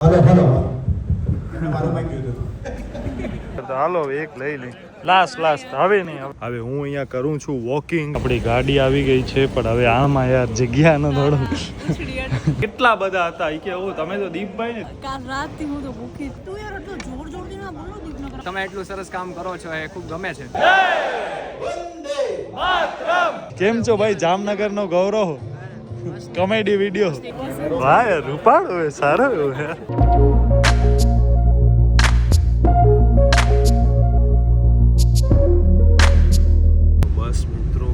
હાલો એક લઈ લઈ લાસ્ટ હવે નહીં. હવે હું અહીંયા કરું છું વોકિંગ. આપણી ગાડી આવી ગઈ છે પણ હવે આમાં યાર જગ્યા ન થોડું. કેટલા બધા હતા ઈ કે ઓ તમે તો દીપભાઈ ને કાલ રાતથી હું તો ભૂખી. તું યાર એટલો જોરથી ના બોલો દીપનગર. તમે એટલું સરસ કામ કરો છો એ ખૂબ ગમે છે. કેમ છો ભાઈ જામનગર નો ગૌરવ કોમેડી વિડીયો. વાહ યાર રૂપાળો હે સારો હે. બસ મિત્રો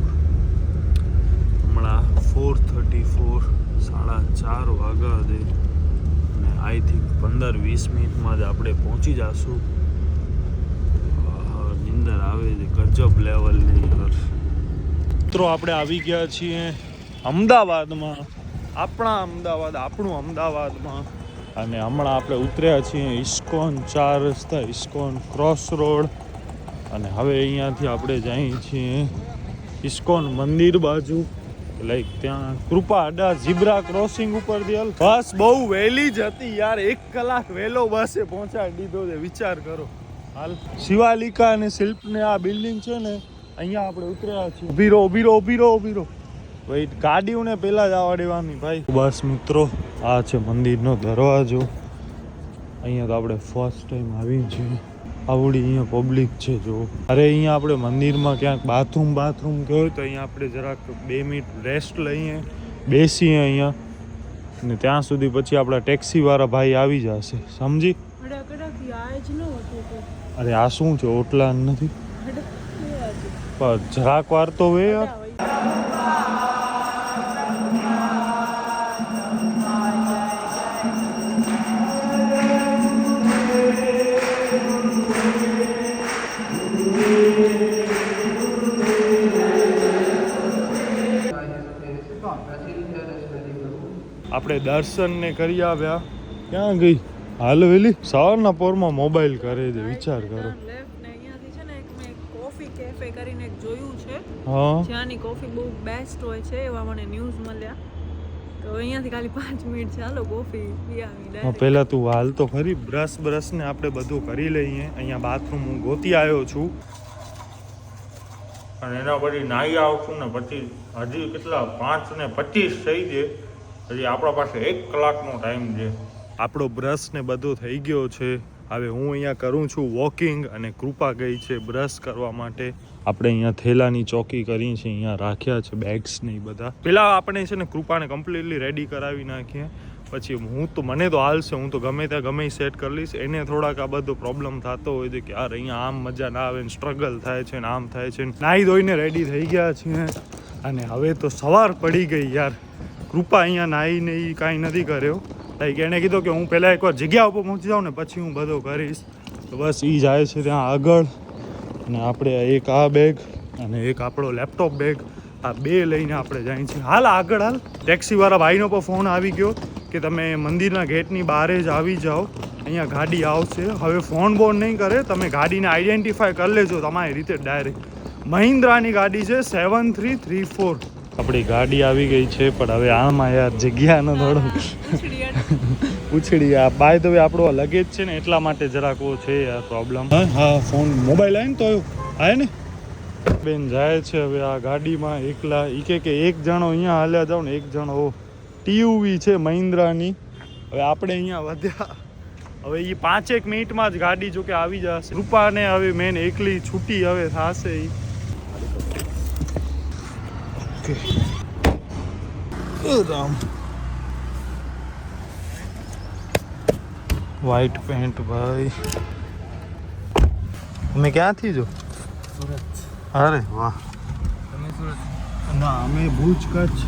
હમણાં 4:34 4:30 વાગ્યા દે અને આઈ થિંક 15-20 મિનિટમાં જ આપણે પહોંચી જશું. નિંદર આવે છે ગજબ લેવલની. મિત્રો આપણે આવી ગયા છીએ અમદાવાદમાં, આપણું અમદાવાદમાં. અને હમણાં આપણે ઉતર્યા છીએ ઇસ્કોન 4 રસ્તા, ઇસ્કોન ક્રોસ રોડ. અને હવે અહીંયાથી આપણે જઈએ છીએ ઇસ્કોન મંદિર બાજુ, લાઈક ત્યાં કૃપા અડા ઝીબ્રા ક્રોસિંગ ઉપરથી. બસ બહુ વહેલી જ હતી યાર, 1 કલાક વહેલો બસે પહોંચાડી દીધો છે, વિચાર કરો. હાલ શિવાલિકા અને શિલ્પને આ બિલ્ડિંગ છે ને અહીંયા આપણે ઉતર્યા છીએ. ઉભી રહો ભાઈ, ગાડીઓને પહેલા જ આવવા દેવાની ભાઈ. બસ મિત્રો આ છે મંદિરનો દરવાજો. અહીંયા તો આપણે ફર્સ્ટ ટાઈમ આવી છીએ. આવડી અહીંયા પબ્લિક છે જો. અરે અહીંયા આપણે મંદિરમાં ક્યાંક બાથરૂમ કે હોય તો અહીંયા આપણે જરાક 2 મિનિટ રેસ્ટ લઈએ, બેસીએ અહીંયા. ને ત્યાં સુધી પછી આપણા ટેક્સીવાળા ભાઈ આવી જશે, સમજી. અરે આ શું છે, ઓટલા નથી પણ જરાક વાર તો વે યાર. આપણે દર્શન ને કરી આવ્યા. ક્યાં ગઈ હાલ વેલી સવારના પોરમાં મોબાઈલ કરે છે, વિચાર કરો. કેફે કરીને એક જોયું છે, હા જ્યાંની કોફી બહુ બેસ્ટ હોય છે એવા મને ન્યૂઝ મળ્યા. તો અહીંયાથી ખાલી 5 મિનિટ ચાલો કોફી પી આવી. પહેલા તું હાલ તો ખરી, બ્રશ ને આપણે બધું કરી લઈએ. અહીંયા બાથરૂમ હું ગોતી આવ્યો છું અને એના પછી નાહી આવશું ને પછી હજી કેટલા 5:25 થઈ છે. હજી આપણા પાસે 1 કલાકનો ટાઈમ છે. આપણો બ્રશ ને બધું થઈ ગયો છે. હવે હું અહીંયા કરું છું વોકિંગ અને કૃપા ગઈ છે બ્રશ કરવા માટે. આપણે અહીંયા થેલાની ચોકી કરી છે, અહીંયા રાખ્યા છે બેગ્સ ને એ બધા. પેલા આપણે છે ને કૃપાને કમ્પ્લીટલી રેડી કરાવી નાખીએ, પછી મને તો હાલશે, હું તો ગમે ત્યાં ગમે સેટ કરી લઈશ. એને થોડાક આ બધો પ્રોબ્લેમ થતો હોય છે કે યાર અહીંયા આમ મજા ના આવે ને સ્ટ્રગલ થાય છે ને આમ થાય છે. નાહી ધોઈને રેડી થઈ ગયા છીએ અને હવે તો સવાર પડી ગઈ યાર. કૃપા અહીંયા નાહીને એ કાંઈ નથી કર્યો. લાઈક એણે કીધું કે હું પહેલાં એકવાર જગ્યા ઉપર પહોંચી જાઉં ને પછી હું બધો કરીશ. તો બસ એ જાય છે ત્યાં આગળ. અને આપણે એક આ બેગ અને એક આપણો લેપટોપ બેગ, આ 2 લઈને આપણે જઈએ છીએ. હાલ આગળ હાલ. ટેક્સીવાળા ભાઈનો પણ ફોન આવી ગયો કે તમે મંદિરના ગેટની બહાર જ આવી જાઓ, અહીંયા ગાડી આવશે. હવે ફોન બોન નહીં કરે, તમે ગાડીને આઈડેન્ટિફાય કરી લેજો તમારી રીતે ડાયરેક્ટ. મહિન્દ્રાની ગાડી છે 7334. આપણી ગાડી આવી ગઈ છે પણ હવે આમાં યાર જગ્યા ન થોડું પૂછડી. આ બાય ધ વે આપણો લગેજ છે ને એટલા માટે જરાક ઓ છે યાર પ્રોબ્લેમ. હા ફોન મોબાઈલ આવે ને તો આવે ને. બેન જાય છે હવે આ ગાડીમાં એકલા. એ કે એક જણો અહીંયા હાલ્યા જાવ ને, એક જણો ટીયુવી છે મહિન્દ્રાની. હવે આપણે અહીંયા વધ્યા. હવે એ 5-1 મિનિટમાં જ ગાડી જો કે આવી જશે. રૂપાને હવે મેન એકલી છૂટી હવે થશે. વ્હાઈટ પેન્ટ ભાઈ. તમે ક્યાંથી જો? અરે વાહ. તમે સુરત? ના અમે ભુજ કચ્છ.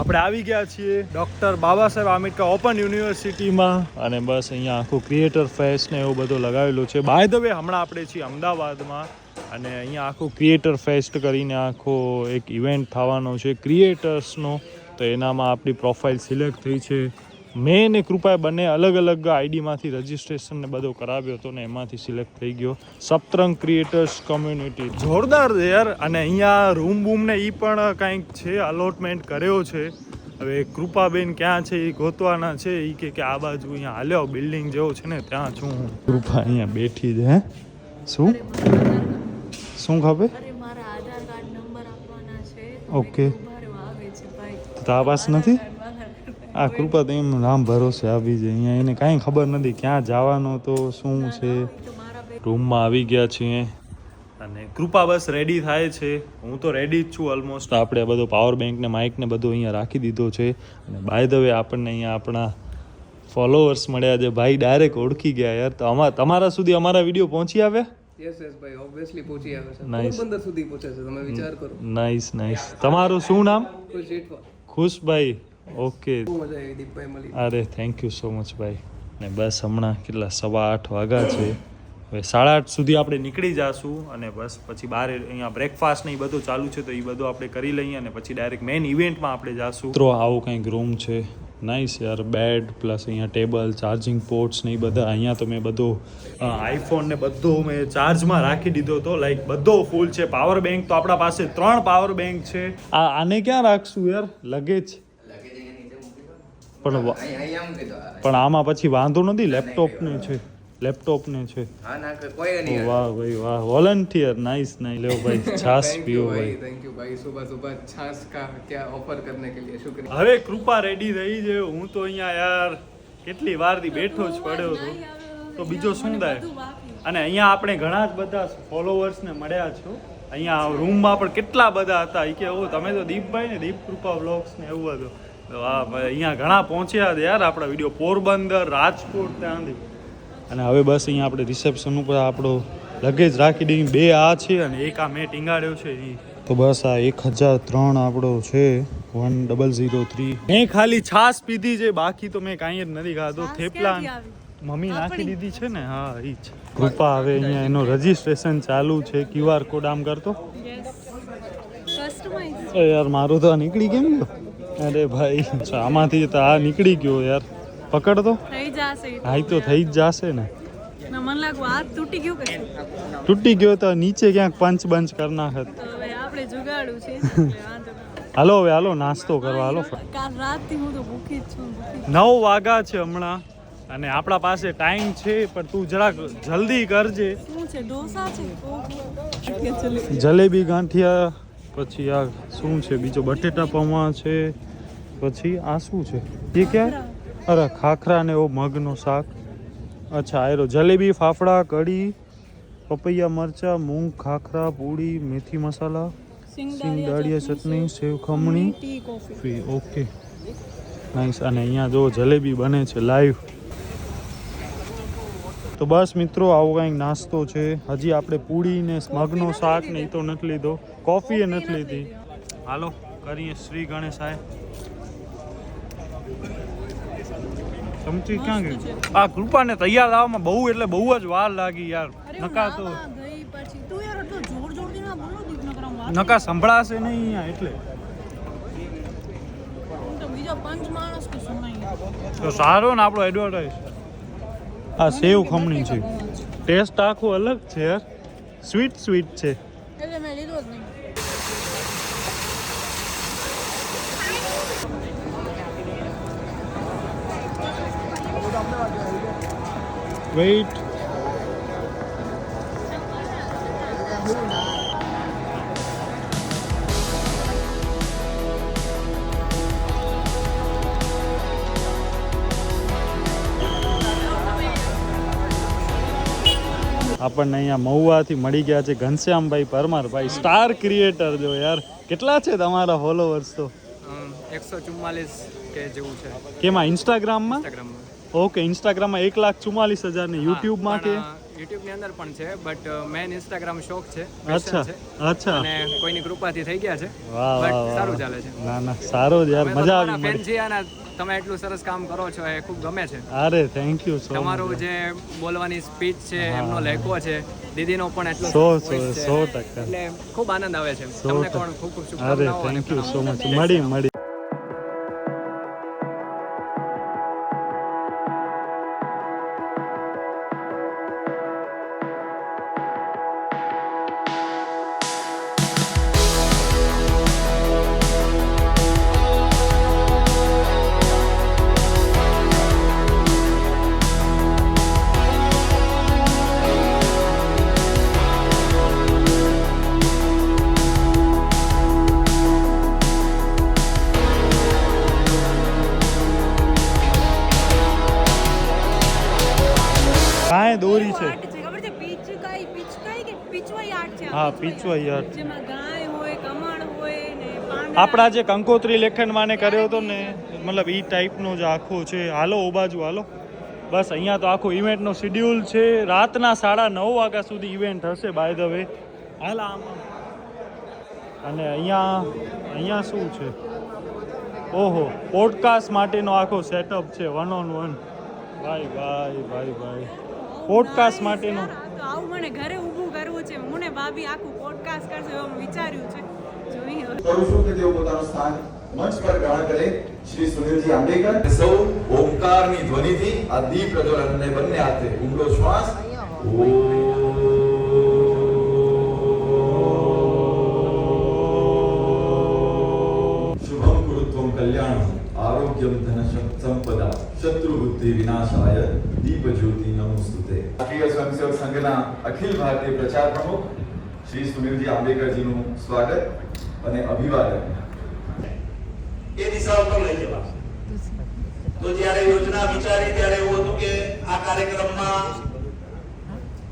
આપણે આવી ગયા છીએ ડૉક્ટર બાબા સાહેબ આંબેડકર ઓપન યુનિવર્સિટીમાં. અને બસ અહીંયા આખું ક્રિએટર ફેસ્ટ ને એવું બધું લગાવેલું છે. બાય ધ વે હમણાં આપણે છીએ અમદાવાદમાં અને અહીંયા આખું ક્રિએટર ફેસ્ટ કરીને આખો એક ઇવેન્ટ થવાનો છે ક્રિએટર્સનો. તો એનામાં આપણી પ્રોફાઇલ સિલેક્ટ થઈ છે. મેં ને કૃપાએ બંને અલગ અલગ આઈડીમાંથી રજીસ્ટ્રેશન ને બધું કરાવ્યો હતો ને એમાંથી સિલેક્ટ થઈ ગયો સપ્તરંગ ક્રિએટર્સ કમ્યુનિટી. જોરદાર છે યાર. અને અહીંયા રૂમ બૂમ ને એ પણ કંઈક છે, અલોટમેન્ટ કર્યો છે. હવે કૃપાબેન ક્યાં છે એ ગોતવાના છે. એ કે આ બાજુ અહીંયા હાલ્યો બિલ્ડિંગ જેવો છે ને ત્યાં છું હું. કૃપા અહીંયા બેઠી છે. હે શું શું ખબર? મારા આધાર કાર્ડ નંબર આપવાના છે. ઓકે આવે છે ભાઈ. તાપાસ નથી આ કૃપા તો એમ રામ ભરોસે આવી જાય. અહીંયા એને કાંઈ ખબર નથી ક્યાં જવાનો તો શું છે. રૂમમાં આવી ગયા છીએ અને કૃપા બસ રેડી થાય છે. હું તો રેડી જ છું ઓલમોસ્ટ. આપણે બધો પાવર બેંક ને માઇક ને બધું અહીંયા રાખી દીધો છે. અને બાય ધ વે આપણને અહીંયા આપણા ફોલોઅર્સ મળ્યા છે. ભાઈ ડાયરેક્ટ ઓળખી ગયા યાર. તો તમારા સુધી અમારા વિડીયો પહોંચી આવ્યા? યસ ભાઈ ઓબ્વિયસલી પહોંચી આવે છે. Nice. પોરબંદર સુધી પહોંચે છે, તમે વિચાર કરો. Nice nice. તમારું શું નામ? ખુશ જેઠવા. ખુશભાઈ. ઓકે. બહુ મજા આવી દીપભાઈ મળી. અરે થેન્ક યુ સો મચ ભાઈ. ને બસ હમણાં કેટલા 8:15 વાગ્યા છે. હવે 8:30 સુધી આપણે નીકળી જઈશું અને બસ પછી બહાર અહીંયા બ્રેકફાસ્ટ ને એ બધું ચાલુ છે તો એ બધું આપણે કરી લઈએ અને પછી ડાયરેક્ટ મેઇન ઇવેન્ટમાં આપણે જઈશું. તો આવું કંઈક રૂમ છે. નાઇસ યાર. બેડ પ્લસ અહીંયા ટેબલ, ચાર્જિંગ પોર્ટ્સ ને એ બધા. અહીંયા તો મેં બધું આઈફોન ને બધું મેં ચાર્જમાં રાખી દીધો હતો. લાઈક બધો ફૂલ છે. પાવર બેંક તો આપણા પાસે 3 પાવર બેંક છે. આને ક્યાં રાખશું યાર? લગેજ પણ આમાં પછી વાંધો નથી. લેપટોપને છે. વાહ ભાઈ વાહ. વોલન્ટિયર. Nice nice. લો ભાઈ છાસ પીઓ ભાઈ. થેન્ક યુ ભાઈ. સુબહ સુબહ છાસ કા ક્યાં ઓફર કરને કે लिए શુક્રિયા. હવે કૃપા રેડી થઈ છે. હું તો અહીંયા યાર કેટલી વારથી બેઠો જ પડ્યો હતો. તો બીજો શું થાય. અને અહીંયા આપણે ઘણા જ બધા ફોલોવર્સને મળ્યા છો. અહીંયા રૂમમાં પણ કેટલા બધા હતા. એ કે તમે તો દીપભાઈ ને દીપ કૃપા વ્લોગ્સ ને એવું હતું. તો હા ભાઈ અહીંયા ઘણા પહોંચ્યા હતા યાર આપણા વિડીયો. પોરબંદર, રાજકોટ ત્યાંથી. અને હવે બસ અહીંયા આપણે રિસેપ્શન ઉપર આપણો લગેજ રાખી દઈએ. 2 આ છે અને એક આ મેં ટીંગાડ્યો છે એ. તો બસ આ 1003 આપણો છે. 1003. મેં ખાલી છાસ પીધી છે, બાકી તો મેં કાંઈ જ નથી ખાધું. થેપલા મમ્મી નાખી દીધી છે ને. હા એ જ. કૃપા હવે અહીંયા એનો રજીસ્ટ્રેશન ચાલુ છે. QR કોડ આમ કરતો. યાર મારું તો આ નીકળી કેમ ગયો? અરે ભાઈ આમાંથી તો આ નીકળી ગયો યાર. પકડ તો. થઈ જશે. હા તો થઈ જ જશે ને. મને લાગુ આ તૂટી ગયું કે તૂટી ગયો તો નીચે ક્યાંક પંચ બંચ કરી નાખત. તો હવે આપણે જુગાડું છે. હાલો હવે હાલો નાસ્તો કરવા હાલો. કાલ રાતથી હું તો ભૂખી જ છું. 9 વાગ્યા છે હમણાં અને આપણા પાસે ટાઈમ છે પણ તું જરાક જલ્દી કરજે. શું છે? ઢોસા છે, જલેબી ગાંઠિયા, પછી આ શું છે બીજો બટેટા પૌવા છે, પછી આ શું છે એ ક્યાં? અરે ખાખરા ને એવો મગનો શાક. અચ્છા આયરો જલેબી, ફાફડા, કઢી, પપૈયા મરચા, મૂંગ ખાખરા, પૂડી, મેથી મસાલા, સિંગદાળિયા ચટણી, સેવ ખમણી, ફી. Okay nice. અને અહીંયા જો જલેબી બને છે લાઈવ. તો બસ મિત્રો આવો કંઈક નાસ્તો છે. હજી આપણે પૂડી ને મગનો શાક ને એ તો નથી લીધો. કોફી એ નથી લીધી. હાલો કરીએ શ્રી ગણેશાય. સમજી ક્યાં ગઈ? આ કૃપાને તૈયાર આવવામાં બહુ એટલે બહુ જ વાર લાગી યાર. નકા તો નકા સંભળાશે નહીં અહીંયા એટલે. તો સારો ને આપણો એડવર્ટાઈઝ. આ સેવ ખમણી છે. ટેસ્ટ આખો અલગ છે યાર. સ્વીટ સ્વીટ છે. એટલે મેં લીધો જ નહીં. વેઇટ. આપણને અહીંયા મહુવાથી મળી ગયા છે ઘનશ્યામભાઈ પરમાર. ભાઈ સ્ટાર ક્રિએટર જો યાર. કેટલા છે તમારા ફોલોવર્સ? તો 144 કે જેવું છે. કેમાં? ઇન્સ્ટાગ્રામમાં? ઇન્સ્ટાગ્રામમાં. ઓકે ઇન્સ્ટાગ્રામમાં 1,44,000 ને યુટ્યુબમાં કે? યુટ્યુબની અંદર પણ છે બટ મેન ઇન્સ્ટાગ્રામ શોખ છે. અચ્છા અચ્છા. અને કોઈની કૃપાથી થઈ ગયા છે. વાહ વાહ સારું ચાલે છે. ના ના સારો જ યાર. મજા આવી ફેન છે અને તમે એટલું સરસ કામ કરો છો એ ખૂબ ગમે છે. અરે થેન્ક યુ સો મચ. તમારું જે બોલવાની સ્પીચ છે એમનો લહેકો છે, દીદીનો પણ એટલો 100% એટલે ખૂબ આનંદ આવે છે. તમને પણ ખૂબ ખૂબ અરે શુભકામનાઓ. Thank you so much. મળી ગાય દોરી છે. આર્ટ છે ખબર છે પિચકાઈ કે પીચવાઈ આર્ટ છે આ હા, પીચવાઈ art. જેમાં ગાય હોય કમળ હોય ને પાંદડા આપણા જે કંકોત્રી લેખન માને કર્યો હતો ને મતલબ ઈ ટાઈપનો જ આખો છે. હાલો ઓ બાજુ હાલો. બસ અહીંયા તો આખો ઇવેન્ટનો શેડ્યુલ છે. રાતના 9:30 વાગ્યા સુધી ઇવેન્ટ હશે બાય ધ વે. હાલ આમાં અને અહીંયા શું છે? ઓહો, પોડકાસ્ટ માટેનો આખો સેટઅપ છે 1-on-1. ભાઈ પોડકાસ્ટ માટેનો. તો આવું મને ઘરે ઊભું કરવું છે. હું ને ભાભી આખું પોડકાસ્ટ કરશું એવું વિચાર્યું છે. જોઈએ હવે. કરું છું કે તેઓ પોતાનું સ્થાન મંચ પર ગ્રહણ કરે. શ્રી સુનિલજી આંબેકર સૌ ઓમકારની ધ્વનિથી આ દીપ પ્રજ્વલનને બંને હાથે ઊંડો શ્વાસ શુભમ કુરુત્વમ કલ્યાણમ આરોગ્યમ ધન સંપદા શત્રુ બુદ્ધિ વિનાશાય દીપ જ્યોતિ નમોસ્તુતે. રાષ્ટ્રીય સ્વયંસેવક સંઘના અખિલ ભારતીય પ્રચાર પ્રમુખ શ્રી સુનિલજી આંબેકરજીનું સ્વાગત અને અભિવાદન. એ દિશા ઉપર લઈ જવા. તો જ્યારે યોજના વિચારી ત્યારે એવું હતું કે આ કાર્યક્રમમાં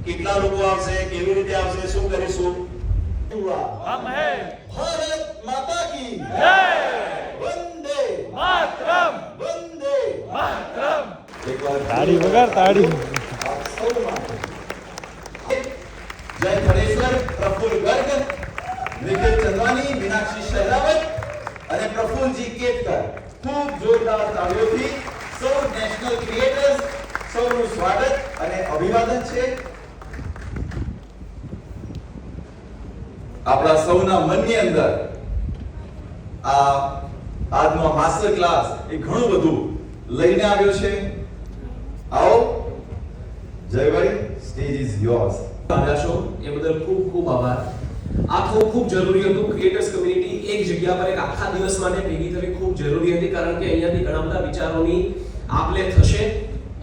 કેટલા લોકો આવશે, કેવી રીતે આવશે, શું કરીશું. હમ હે ભારત માતા કી જય વંદે માતરમ વંદે માતરમ. એકવાર તાળી વગાડ તાળી. આપ સૌ માટે જય ધનેશ્વર, પ્રફુલ્લ ગર્ગ, નિખિલ ચંદ્વાની, મીનાક્ષી શહેરાવત અને પ્રફુલ્લજી કેતકર. ખૂબ જોરદાર તાળીઓથી સૌ નેશનલ ક્રિએટર્સ સૌનું સ્વાગત અને અભિવાદન છે. આપણા સૌના મનની અંદર આજનો માસ્ટર ક્લાસ એ ઘણું બધું લઈને આવ્યો છે. આવો જયભાઈ, સ્ટેજ ઇઝ યોર્સ. આવ્યા છો એ બદલ ખૂબ ખૂબ આભાર. આ ખૂબ જરૂરી હતું. ક્રિએટર્સ કમ્યુનિટી એક જગ્યા પર એક આખા દિવસ માટે ભેગી થવી ખૂબ જરૂરી હતી, કારણ કે અહીંયાથી ઘણા બધા વિચારોની આપ-લે થશે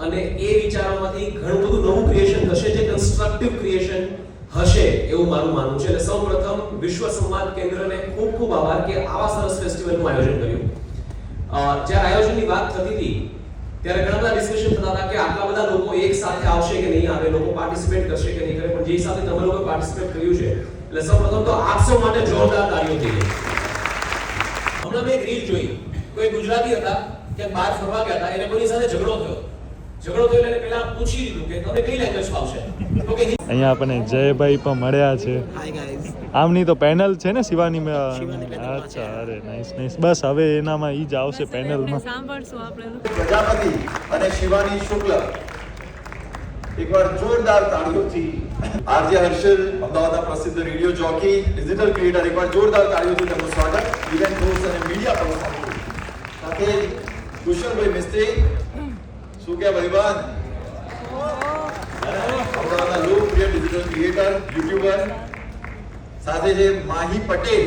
અને એ વિચારોમાંથી ઘણું બધું નવું ક્રિએશન થશે જે કન્સ્ટ્રક્ટિવ ક્રિએશન હશે એવું મારું માનવું છે. એટલે સૌપ્રથમ વિશ્વ સંવાદ કેન્દ્રને ખૂબ આભાર કે આવા સરસ ફેસ્ટિવલનું આયોજન કર્યું. જ્યારે આયોજનની વાત થતી હતી ત્યારે ઘણા બધા ડિસ્કશન થતા હતા કે આટલા બધા લોકો એક સાથે આવશે કે નહીં આવે, લોકો પાર્ટિસિપેટ કરશે કે નહીં કરે, પણ જે સાથે તમે લોકોએ પાર્ટિસિપેટ કર્યું છે એટલે સૌપ્રથમ તો આપ સૌ માટે જોરદાર તાળીઓ થઈ ગઈ. હમણાં મેં એક રીલ જોઈ, કોઈ ગુજરાતી હતા કે બહાર ફરવા ગયા હતા, એને કોઈની સાથે ઝઘડો થયો એટલે એને પહેલા પૂછી લીધું કે તમને કઈ લેંગ્વેજ ફાવશે, તો કે અહીંયા આપણને જયભાઈ પણ મળ્યા છે. આમની તો પેનલ છે ને શિવાની. અચ્છા, અરે નાઈસ. બસ હવે એનામાં ઈ જ આવશે પેનલમાં. સાંભળશું આપણે. પ્રજાપતિ અને શિવાની શુક્લ એકવાર જોરદાર તાળીઓથી. આરજે હર્ષલ, અમદાવાદના પ્રસિદ્ધ રેડિયો જોકી, ડિજિટલ ક્રિએટર, એકવાર જોરદાર તાળીઓથી તેમનું સ્વાગત. ઇવેન્ટ હોસ્ટ અને મીડિયા પ્રમુખ સાથે કુશલભાઈ મિસ્ત્રી. શું કે ભાઈબાન, અમદાવાદના લોકપ્રિય ડિજિટલ ક્રિએટર, યુટ્યુબર, સાથે છે માહી પટેલ.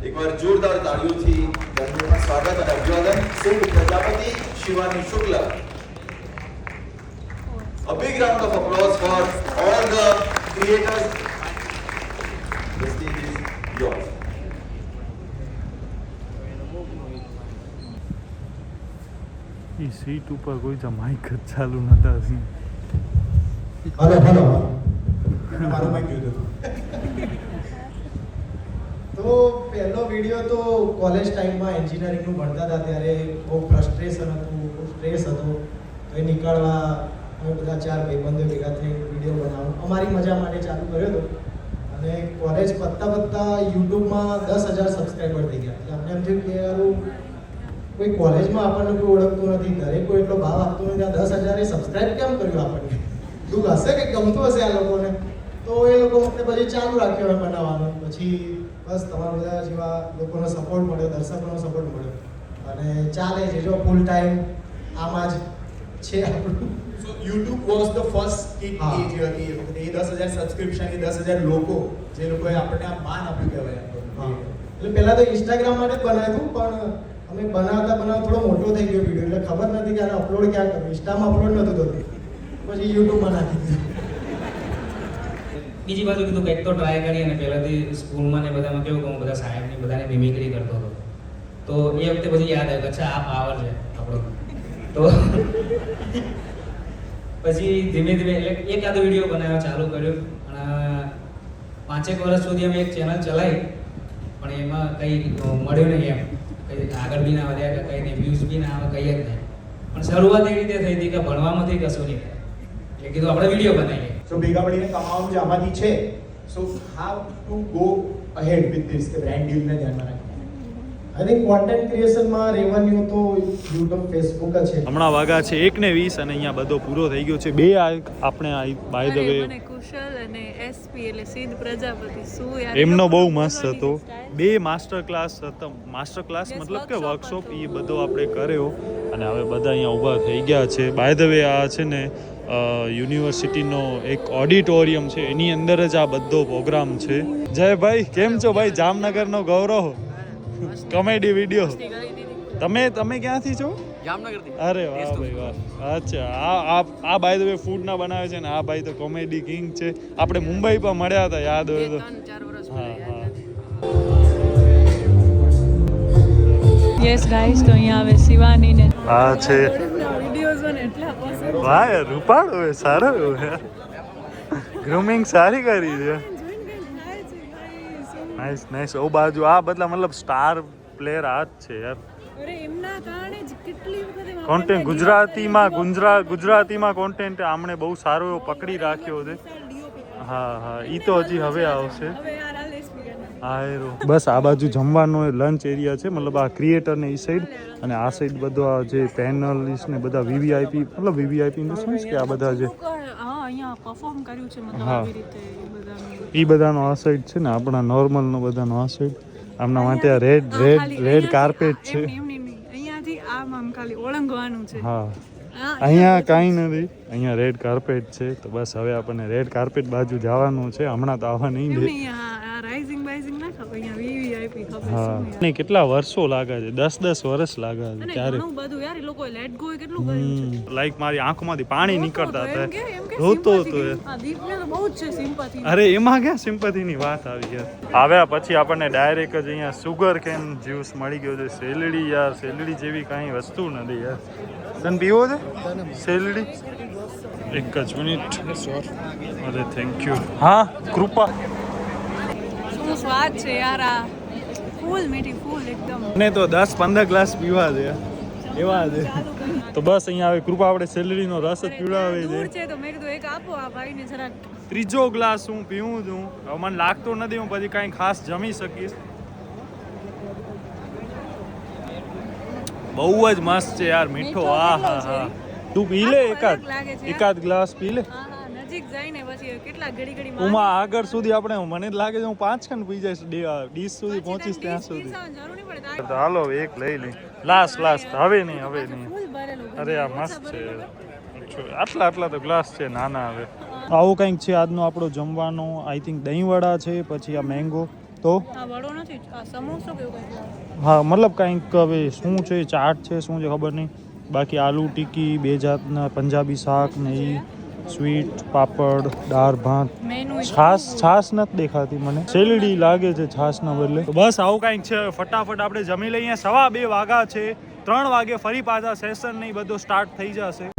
એકવાર જોરદાર તાળીઓથી તેમનું પણ સ્વાગત અને અભિવાદન. શુભ પ્રજાપતિ, શિવાની શુક્લ. A big round of applause for all the creators. The stage is yours. E seat ઉપર કોઈ જા માઈક જ ચાલુ નતા. હલો મારું માઈક જોયું. તો પહેલો વિડીયો તો કોલેજ ટાઈમમાં એન્જિનિયરિંગનું ભણતા હતા ત્યારે બહુ ફ્રસ્ટ્રેશન હતું, બહુ સ્ટ્રેસ હતો. તો એ નીકળવા અમે બધા 4 ભાઈબંધો ભેગા થઈ વિડીયો બનાવવાનું અમારી મજા માટે ચાલુ કર્યો હતો. અને કોલેજ પતતા યુટ્યુબમાં 10,000 સબસ્ક્રાઈબર થઈ ગયા. એટલે અમને એમ થયું કે યાર કોઈ કોલેજમાં આપણને કોઈ ઓળખતું નથી, ઘરે કોઈ એટલો ભાવ આપતો નથી, આ 10,000 સબસ્ક્રાઈબ કેમ કર્યું આપણને, દુઃખ હશે કે ગમતું હશે આ લોકોને. તો એ લોકો વખતે પછી ચાલુ રાખ્યો અમે બનાવવાનું. પછી બસ તમારા બધા જેવા લોકોનો સપોર્ટ મળ્યો, દર્શકોનો સપોર્ટ મળ્યો અને ચાલે છે. જો ફૂલ ટાઈમ આમાં જ છે આપણું. So YouTube was the first kit હા. એ જે હતી એ વખતે એ 10,000 સબસ્ક્રિપ્શન, એ 10,000 લોકો જે લોકોએ આપણને આ માન આપ્યું કહેવાય. હા, એટલે પહેલાં તો ઇન્સ્ટાગ્રામ માટે જ બનાવ્યું, પણ અમે બનાવતા થોડો મોટો થઈ ગયો વિડીયો, એટલે ખબર નથી કે આને અપલોડ ક્યાં કરવું. ઇન્સ્ટામાં અપલોડ નહોતું થતું, પછી યુટ્યુબમાં નાખી દીધું. બીજી બાજુ કીધું કંઈક તો ટ્રાય કરી. અને પહેલાંથી સ્કૂલમાં ને બધામાં કેવું કે હું બધા સાહેબની બધાને મિમિક્રી કરતો હતો. તો એ વખતે પછી યાદ આવ્યું કે અચ્છા આ પાવર છે આપણો. તો પછી ધીમે ધીમે એટલે એકાદો વિડીયો બનાવવા ચાલુ કર્યો અને 5 વર્ષ સુધી અમે એક ચેનલ ચલાવી પણ એમાં કંઈ મળ્યું નહીં એમ કંઈ આગળ બી ના વધ્યા કે કંઈ નહીં વ્યૂઝ બી ના આવે કંઈ જ નહીં પણ શરૂઆત એવી રીતે થઈ હતી કે ભણવામાંથી કશું નહીં એટલે કીધું આપણે વિડીયો બનાવીએ. સો ભેગા મળીને કમાવાનું જે આમાંથી છે so how to go ahead with this કે બ્રાન્ડ ડીલને ધ્યાનમાં રાખીને આઈ થિંક કોન્ટેન્ટ ક્રિએશનમાં રેવન્યુ તો યુટ્યુબ ફેસબુક જ છે. હમણાં વાગા છે 1:20 અને અહીંયા બધો પૂરો થઈ ગયો છે. બે આપણે બાય ધ વે મને કુશલ અને એસપી એટલે સિદ્ધ પ્રજાપતિ શું યાર એમનો બહુ મસ્ત હતો. બે માસ્ટર ક્લાસ હતા. માસ્ટર ક્લાસ મતલબ કે વર્કશોપ એ બધો આપણે કર્યો અને હવે બધા અહીંયા ઊભા થઈ ગયા છે. બાય ધ વે આ છે ને યુનિવર્સિટીનો એક ઓડિટોરિયમ છે એની અંદર જ આ બધો પ્રોગ્રામ છે. જય ભાઈ કેમ છો ભાઈ? જામનગરનો ગૌરવ કોમેડી વિડીયો. તમે ક્યાંથી છો? જામનગરથી. અરે વાહ ભાઈ વાહ. અચ્છા આ બાય ધ વે ફૂડ ના બનાવે છે ને આ ભાઈ તો કોમેડી કિંગ છે. આપણે મુંબઈ પર મળ્યા હતા યાદ હોય તો. 3-4 વર્ષ હા હા. યસ ગાઈસ તો અહીંયા આવે શિવાની ને આ છે વિડિયોઝ મને એટલા પસંદ વાહ યાર રૂપાળો હોય સારો હોય ગ્રૂમિંગ સારી કરી છે. Nice nice. ઓ બાજુ આ બદલા મતલબ સ્ટાર પ્લેયર આ જ છે યાર. અરે એમના કારણે જ કેટલી વખત એમાં કોન્ટેન્ટ ગુજરાતીમાં કોન્ટેન્ટ આમણે બહુ સારો એવો પકડી રાખ્યો છે. હા હા ઈ તો હજી હવે આવશે. હવે યાર આ લેસ પીગન હા બસ આ બાજુ જમવાનો લંચ એરિયા છે મતલબ આ ક્રિએટર ને ઈ સાઈડ અને આ સાઈડ બધો આ જે પેનલિસ્ટ ને બધા વીવીઆઈપી મતલબ વીવીઆઈપી ઇન ધ સેન્સ કે આ બધા જે હા અહીંયા પરફોર્મ કર્યું છે મતલબ હા. આવી રીતે બધાનું ઈ બધાનો આ સાઈડ છે ને આપણા નોર્મલનો બધાનો આ સાઈડ. આમના માટે આ રેડ કાર્પેટ છે. અહીંયાથી આમ ખાલી ઓળંગવાનું છે. હા અહીંયા કાંઈ નથી. અહીંયા રેડ કાર્પેટ છે તો બસ હવે આપણને રેડ કાર્પેટ બાજુ જવાનું છે. હમણાં તો આવવા નહીં દે. રાઇઝિંગ બાઇઝિંગ ના ખબર અહીંયા વીવીઆઈપી ખબર હા શું યાર. નહીં કેટલા વર્ષો લાગે છે 10 વર્ષ લાગે છે અને ત્યારે. ઘણું બધું યાર એ લોકોએ લેટ ગો કેટલું કર્યું છે. લાઈક મારી આંખોમાંથી પાણી નીકળતા એમ કે હતા. રોતો હતો એ. આ દીપને તો બહુ જ છે સિમ્પથી. અરે એમાં ક્યાં સિમ્પથીની વાત આવી યાર. આવ્યા પછી આપણને ડાયરેક્ટ જ અહીંયા સુગર કેન જ્યુસ મળી ગયો છે. સેલડી યાર સેલડી જેવી કાંઈ વસ્તુ નથી યાર. તને પીવો છે સેલડી? એક જ મિનિટ. અરે થેન્ક યુ. હા કૃપા. શું સ્વાદ છે યાર આ ફૂલ મીઠી ફૂલ એકદમ. મને તો 10-15 ગ્લાસ પીવા છે એવા છે. તો બસ અહીંયા હવે કૃપા આપણે સેલડીનો રસ જ પીવડાવે દૂર છે. છે તો મેં કીધું એક આપો આ ભાઈને જરાક. ત્રીજો ગ્લાસ હું પીવું છું. હવે મને લાગતો નથી હું પછી કાંઈ ખાસ જમી શકીશ. બહુ જ મસ્ત છે યાર મીઠો. હા હા હા તું પી લે એકાદ ગ્લાસ પી લે. હા હા નજીક જઈને પછી કેટલા ઘડી ઘડી ઉમાં આગળ સુધી આપણે મને જ લાગે છે હું 5 ખંડ પી જઈશ ડીશ સુધી પહોંચીશ ત્યાં સુધી. જરૂર નહીં પડે તો હાલો એક લઈ લઈ. લાસ્ટ હવે નહીં ફૂલ ભરેલું. અરે આ મસ્ત છે. આટલા તો ગ્લાસ છે નાના. હવે આવું કંઈક છે આજનો આપણો જમવાનો. આઈ થિંક દહીંવડા છે પછી આ મેંગો તો આ વડો નથી આ સમોસો કેવું કંઈક. હા મતલબ કંઈક હવે શું છે ચાટ છે શું છે ખબર નહીં. બાકી આલુ ટિક્કી 2 જાતના પંજાબી શાક ને એ સ્વીટ પાપડ દાળ ભાત મેનુ છાસ નથી દેખાતી મને. સેલડી લાગે છે છાસના બદલે. તો બસ આવું કંઈક છે. ફટાફટ આપણે જમી લઈએ. 2:15 વાગ્યા છે. 3 વાગે ફરી પાછા સેશન નહીં બધું સ્ટાર્ટ થઈ જશે.